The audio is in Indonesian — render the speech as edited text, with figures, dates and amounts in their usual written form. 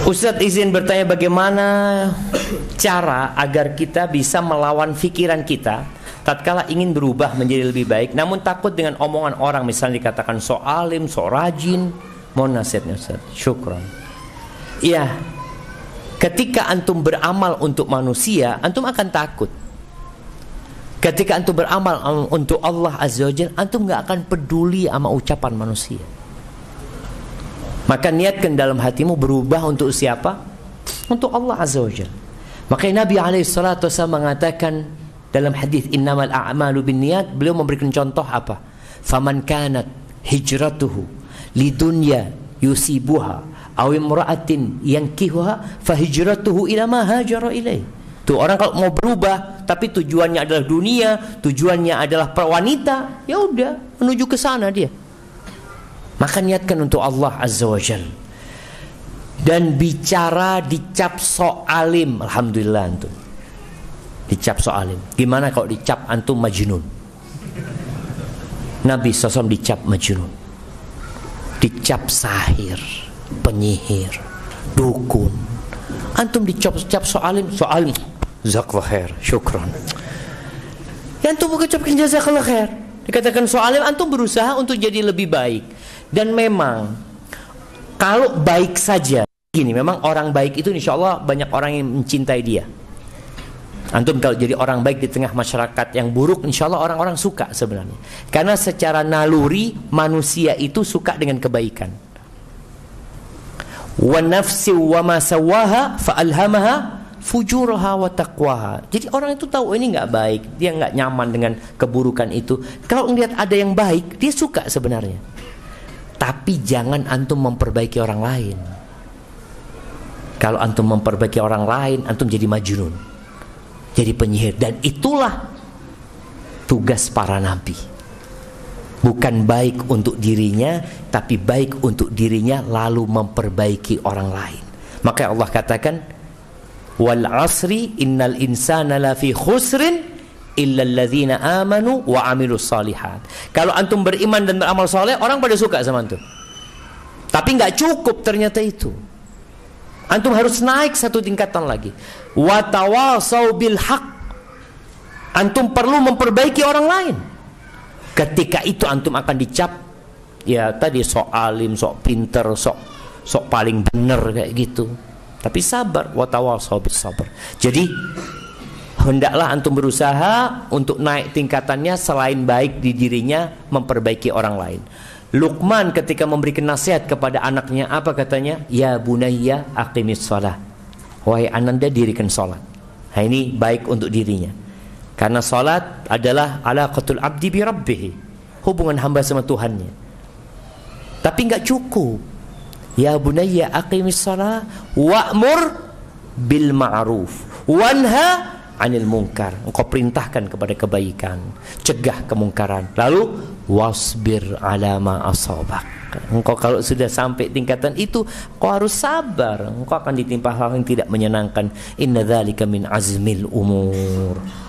Ustadz izin bertanya, bagaimana cara agar kita bisa melawan pikiran kita tatkala ingin berubah menjadi lebih baik, namun takut dengan omongan orang, misalnya dikatakan so alim, so rajin. Mohon nasihatnya Ustadz. Syukran. Iya, ketika antum beramal untuk manusia, antum akan takut. Ketika antum beramal untuk Allah Azza wa Jalla, antum gak akan peduli sama ucapan manusia. Maka niatkan dalam hatimu berubah untuk siapa? Untuk Allah Azza wa Jalla. Makanya Nabi SAW mengatakan dalam hadis innamal a'malu binniyat, beliau memberikan contoh apa? Faman kanat hijratuhu lidunya yusibuha aw imra'atin yankihuha fahijratuhu ila ma hajara ilaih. Tuh, orang kalau mau berubah tapi tujuannya adalah dunia, tujuannya adalah wanita, ya udah menuju ke sana dia. Maka niatkan untuk Allah Azza wa Jalla. Dan bicara dicap so alim, alhamdulillah antum. Dicap so alim. Gimana kalau dicap antum majnun? Nabi SAW dicap majnun. Dicap sahir, penyihir, dukun. Antum dicap so alim, so alim. Jazakallah khair, syukran. Ya antum mengucapkan jazakallah khair. Dikatakan so alim, antum berusaha untuk jadi lebih baik. Dan memang kalau baik saja gini, memang orang baik itu insya Allah banyak orang yang mencintai dia. Antum kalau jadi orang baik di tengah masyarakat yang buruk, insya Allah orang-orang suka sebenarnya. Karena secara naluri manusia itu suka dengan kebaikan. Wa nafsi wa ma sawaha fa alhamaha fujuraha wa taqwaha. Jadi orang itu tahu ini nggak baik, dia nggak nyaman dengan keburukan itu. Kalau melihat ada yang baik, dia suka sebenarnya. Tapi jangan antum memperbaiki orang lain. Kalau antum memperbaiki orang lain, antum jadi majnun, jadi penyihir. Dan itulah tugas para nabi. Bukan baik untuk dirinya, tapi baik untuk dirinya lalu memperbaiki orang lain. Maka Allah katakan, wal asri innal insana lafi khusrin illal ladzina amanu wa amilus shalihat. Kalau antum beriman dan beramal soleh, orang pada suka sama antum. Tapi nggak cukup ternyata itu. Antum harus naik satu tingkatan lagi. Wa tawasau bil haq. Antum perlu memperbaiki orang lain. Ketika itu antum akan dicap, ya tadi sok alim, sok pinter, sok paling bener kayak gitu. Tapi sabar, wa tawasau bis sabr. Jadi hendaklah antum berusaha untuk naik tingkatannya, selain baik di dirinya, memperbaiki orang lain. Luqman ketika memberikan nasihat kepada anaknya, apa katanya? Ya bunayya aqimis shalah. Wahai ananda, dirikan salat. Nah, ini baik untuk dirinya. Karena salat adalah alaqatul abdi bi rabbih, hubungan hamba sama Tuhannya. Tapi enggak cukup. Ya bunayya aqimis shalah wa'mur bil ma'ruf wanha anil munkar. Engkau perintahkan kepada kebaikan, cegah kemungkaran. Lalu wasbir ala ma asabak. Engkau kalau sudah sampai tingkatan itu, engkau harus sabar. Engkau akan ditimpa hal yang tidak menyenangkan. Inna dzalika min azmil umur.